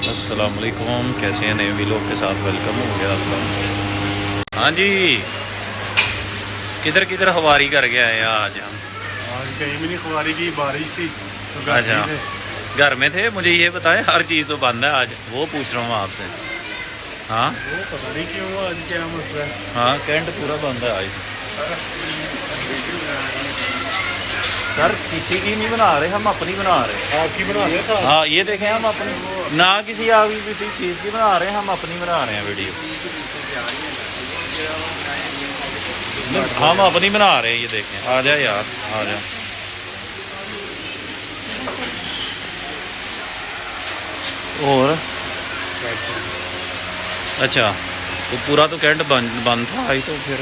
अस्सलाम वालेकुम, कैसे हैं नए वीलॉग के साथ वेलकम हो गया आपका। हाँ जी, किधर किधर हवारी कर गया है आज हम। आज कहीं भी नहीं, खुआरी की बारिश थी तो अच्छा, घर में थे। मुझे ये बताएं, हर चीज़ तो बंद है आज, वो पूछ रहा हूँ आपसे। हाँ वो पता नहीं क्यों आज क्या मसला है। हाँ, कैंट पूरा बंद है आज। सर किसी की नहीं बना रहे, हम अपनी बना रहे। आपकी बना रहे था? हाँ ये देखें, हम अपनी ना किसी आगे किसी चीज़ की बना रहे हैं, हम अपनी बना रहे हैं वीडियो। हम अपनी बना रहे हैं, ये देखें। आ जा यार, आ जा। और अच्छा, तो पूरा तो कैंट बंद था आई, तो फिर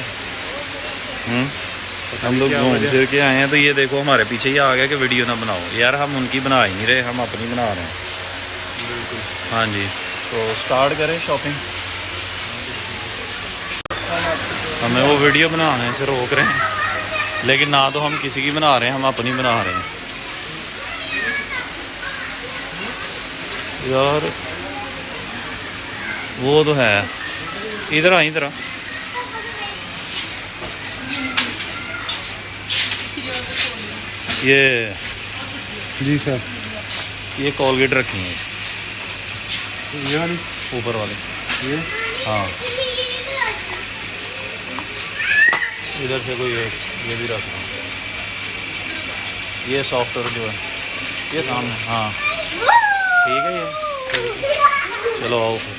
हम लोग घूम फिर के आए हैं। तो ये देखो हमारे पीछे ही आ गया कि वीडियो ना बनाओ। यार हम उनकी बना ही नहीं रहे, हम अपनी बना रहे हैं। बिल्कुल। हाँ जी, तो स्टार्ट करें शॉपिंग। हमें वो वीडियो बनाने से रोक रहे हैं, लेकिन ना तो हम किसी की बना रहे हैं, हम अपनी बना रहे हैं। यार वो तो है। इधर आ, इधर आ। ये जी सर। ये कोलगेट रखी है ये वाली? ऊपर वाली। ये? हाँ, इधर से कोई एक ये भी रखना। ये सॉफ्टवेयर जो है ये सामने। हाँ ठीक है, ये चलो आओ फिर।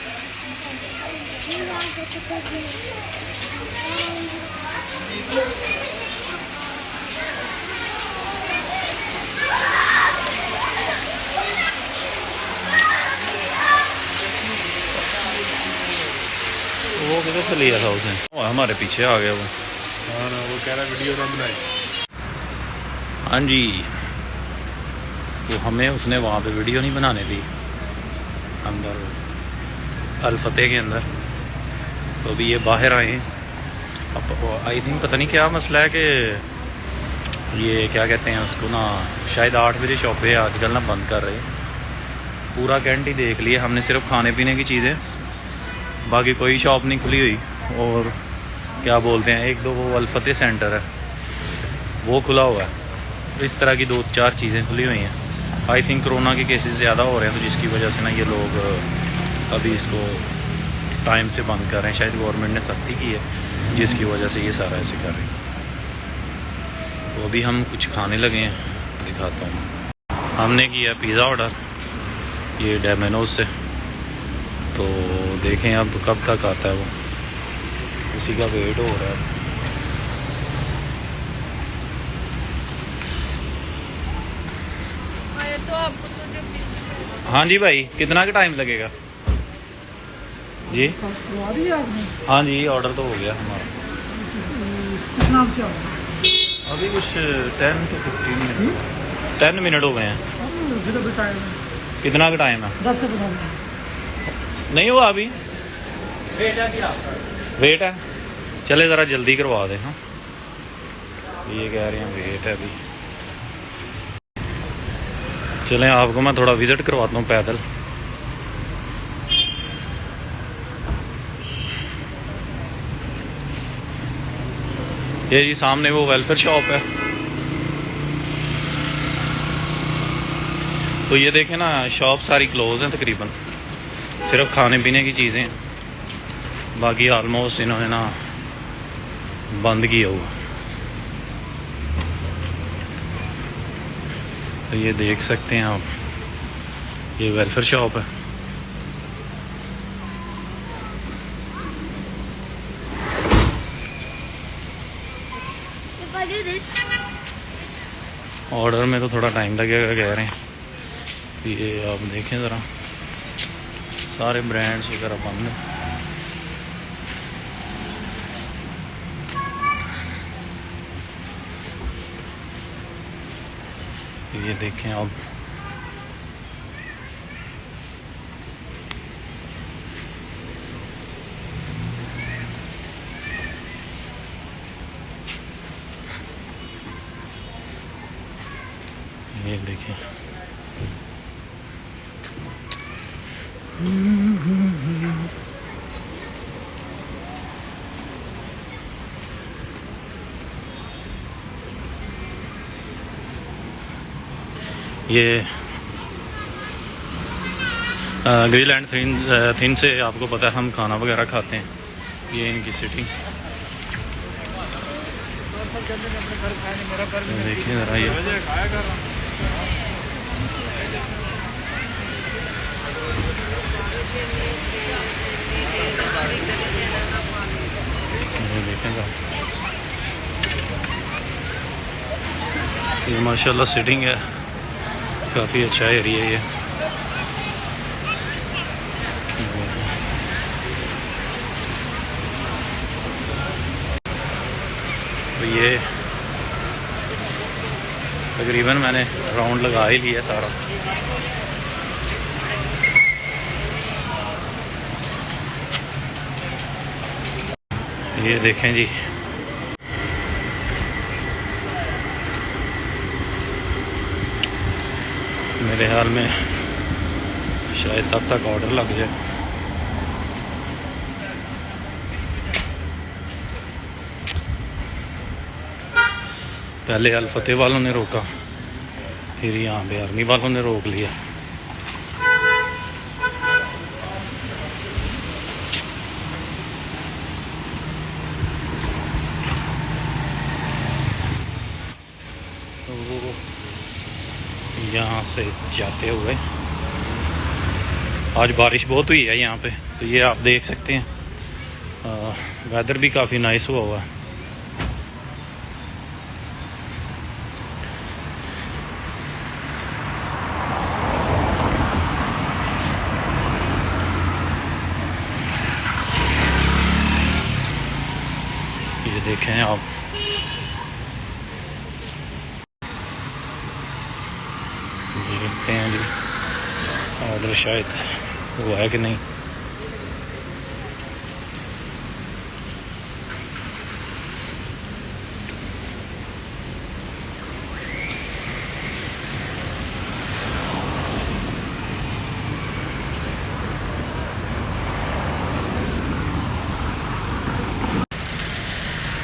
वो किधर से लिया था उसने? वो हमारे पीछे आ गया वो। हाँ ना, वो कह रहा वीडियो ना बनाई। हाँ जी, तो हमें उसने वहाँ पे वीडियो नहीं बनाने दी, अंदर अल फतेह के अंदर। तो अभी ये बाहर आए हैं। अब आई थिंक पता नहीं क्या मसला है कि ये क्या कहते हैं उसको ना, शायद 8 बजे शॉपें आजकल ना बंद कर रहे हैं। पूरा कैंट ही देख लिया हमने, सिर्फ खाने पीने की चीज़ें, बाकी कोई शॉप नहीं खुली हुई। और क्या बोलते हैं, एक दो वो अल फतेह सेंटर है वो खुला हुआ है। इस तरह की 2-4 चीज़ें खुली हुई हैं। आई थिंक कोरोना के केसेस ज़्यादा हो रहे हैं, तो जिसकी वजह से ना ये लोग अभी इसको टाइम से बंद कर रहे हैं। शायद गवर्नमेंट ने सख्ती की है, जिसकी वजह से ये सारा ऐसे कर रहे हैं। तो अभी हम कुछ खाने लगे हैं, दिखाता हूँ। हमने किया पिज़्ज़ा ऑर्डर, ये डोमिनोज से। तो देखें अब कब तक आता है वो, उसी का वेट हो रहा है। तो आपको तो हाँ जी भाई, कितना का टाइम लगेगा जी? हाँ जी, ऑर्डर तो हो गया हमारा। किस नाम से आओ? अभी कुछ 10 to 15 मिनट, 10 मिनट हो गए हैं। कितना का टाइम है? 10 से 15 मिनट। नहीं हुआ अभी, वेट है। चले ज़रा जल्दी करवा दें। हाँ ये कह रहे हैं वेट है अभी। चलें, आपको मैं थोड़ा विज़िट करवाता हूँ पैदल। ये जी सामने वो वेलफेयर शॉप है। तो ये देखें ना, शॉप सारी क्लोज हैं तकरीबन, सिर्फ खाने पीने की चीज़ें हैं, बाकी ऑलमोस्ट इन्होंने ना बंद किया हुआ। तो ये देख सकते हैं आप, ये वेलफेयर शॉप है। ऑर्डर में तो थोड़ा टाइम लगेगा कह रहे हैं। ये आप देखें ज़रा, सारे ब्रांड्स वगैरह बंद हैं। ये देखें आप, ये देखें ये ग्रिल एंड थिन से आपको पता है हम खाना वगैरह खाते हैं। ये इनकी सिटिंग देखिए ज़रा ये देखेंगे ये माशाल्लाह सिटिंग है, काफ़ी अच्छा एरिया है ये। तो ये तकरीबन मैंने राउंड लगा ही लिया सारा। ये देखें जी, मेरे ख्याल में शायद तब तक ऑर्डर लग जाए। पहले अल फतेह वालों ने रोका, फिर यहाँ पे आर्मी वालों ने रोक लिया। तो वो यहाँ से जाते हुए, आज बारिश बहुत हुई है यहाँ पे, तो ये आप देख सकते हैं वेदर भी काफ़ी नाइस हुआ है। ये देखें आप, ये देखते हैं जी ऑर्डर शायद हुआ है कि नहीं।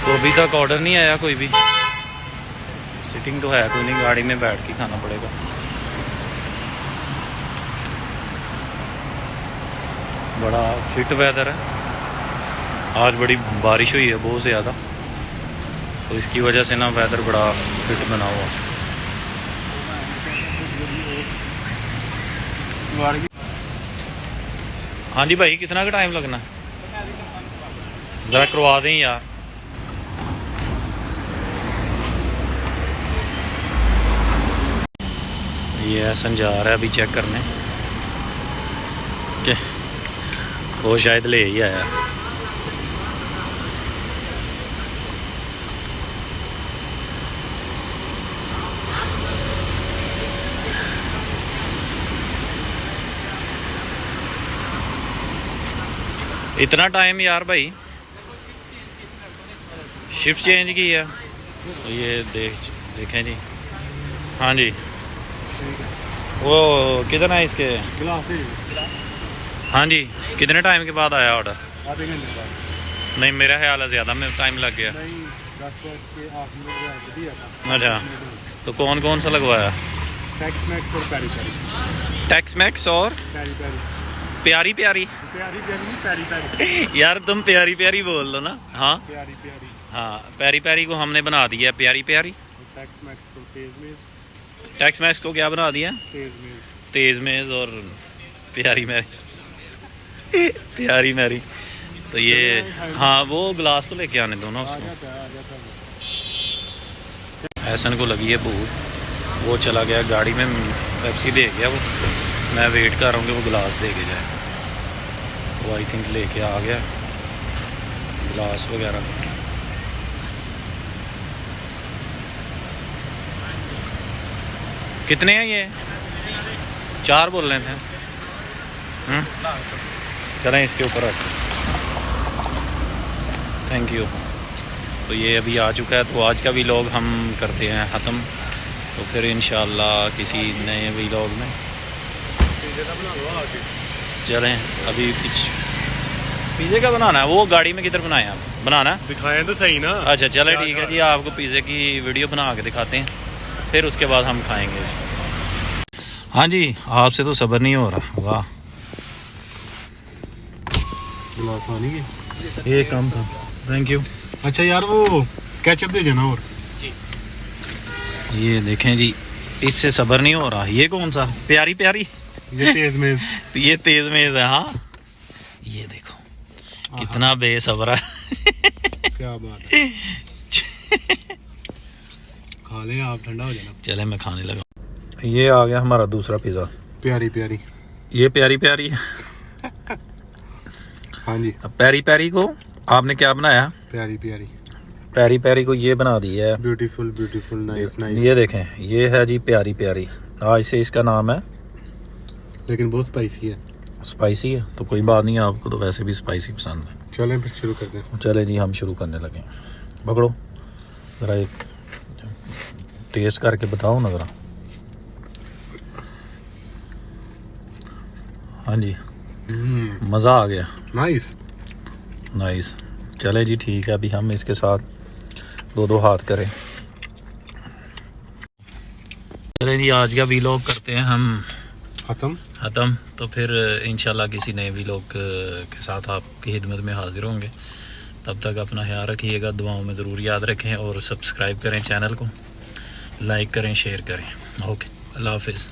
तो अभी तक ऑर्डर नहीं आया कोई भी। सिटिंग तो है कोई नहीं, गाड़ी में बैठ के खाना पड़ेगा। बड़ा फिट वेदर है, आज बड़ी बारिश हुई है बहुत ज़्यादा, तो इसकी वजह से ना वेदर बड़ा फिट बना हुआ। हाँ जी भाई, कितना का टाइम लगना है? ज़रा करवा दें यार। ये ऐसा जा रहा है अभी चेक करने के, वो शायद ले ही आया। इतना टाइम यार भाई, शिफ्ट चेंज की है। ये देखें जी। हाँ जी, वो कितना है इसके? हाँ जी, कितने टाइम के बाद आया ऑर्डर? आधे घंटे बाद। नहीं, मेरा ख्याल है ज़्यादा में टाइम लग गया। नहीं, 10 के 8 मिनट दिया था। अच्छा, तो कौन कौन सा लगवाया? टैक्स मैक्स और पैरी पैरी। टैक्स मैक्स और पैरी पैरी। प्यारी प्यारी। प्यारी प्यारी नहीं, पैरी पैरी। यार तुम प्यारी प्यारी बोल लो ना। हाँ प्यारी प्यारी। हाँ, प्यारी प्यारी को हमने बना दिया प्यारी प्यारी। टैक्स मैक्स को तेज मेज। टैक्स मैक्स को क्या बना दिया? तेज मेज। तेज मेज। और प्यारी मैरी प्यारी मैरी। तो ये हाँ, वो ग्लास तो लेके आने दो ना उसको। ऐसन को लगी है भूख, वो चला गया गाड़ी में, पेप्सी दे गया वो। मैं वेट कर रहा हूँ कि वो गिलास दे के जाए। वो आई थिंक लेके आ गया गिलास वगैरह। कितने हैं ये? 4 बोल रहे थे। चलें इसके ऊपर रख। Thank you. तो ये अभी आ चुका है, तो आज का व्लॉग हम करते हैं ख़त्म। तो फिर इंशाल्लाह किसी नए व्लॉग में चलें अभी पिज़्ज़े का बनाना है, वो गाड़ी में किधर बनाए आप? बनाना है? दिखाएं तो सही ना। अच्छा चले ठीक है जी, आपको पिज़्ज़े की वीडियो बना के दिखाते हैं, फिर उसके बाद हम खाएंगे इसको। हाँ जी, आपसे तो सब्र नहीं हो रहा। वाह, गिलास आनी है। ये कम था, थैंक यू। अच्छा यार वो केचप दे देना। और ये देखें जी, इससे सब्र नहीं हो रहा। ये कौन सा? प्यारी प्यारी, ये तेज मेज। ये तेज मेज है। हाँ ये देखो कितना बेसब्र है। क्या बात है। खा ले आप, ठंडा हो जाना। चले मैं खाने लगा। ये आ गया हमारा दूसरा पिज़्ज़ा। प्यारी प्यारी। ये प्यारी प्यारी है। हाँ जी, प्यारी प्यारी को आपने क्या बनाया? प्यारी प्यारी। प्यारी प्यारी को ये बना दी है ब्यूटीफुल ब्यूटीफुल, नाइस नाइस। ये देखें, ये है जी प्यारी प्यारी, आज से इसका नाम है। लेकिन बहुत स्पाइसी है। स्पाइसी है तो कोई बात नहीं, आपको तो वैसे भी स्पाइसी पसंद है। चलें फिर शुरू करते हैं। चले जी हम शुरू करने लगे। पकड़ो ज़रा, एक टेस्ट करके बताओ ना ज़रा। हाँ जी, मज़ा आ गया। Nice nice. चले जी ठीक है, अभी हम इसके साथ दो हाथ करें। चले जी आज का वीलॉग करते हैं हम ख़त्म, तो फिर इंशाल्लाह किसी नए वीलॉग के साथ आपकी खिदमत में हाजिर होंगे। तब तक अपना ख्याल रखिएगा, दुआओं में ज़रूर याद रखें और सब्सक्राइब करें चैनल को, लाइक करें, शेयर करें। ओके, अल्लाह हाफिज़।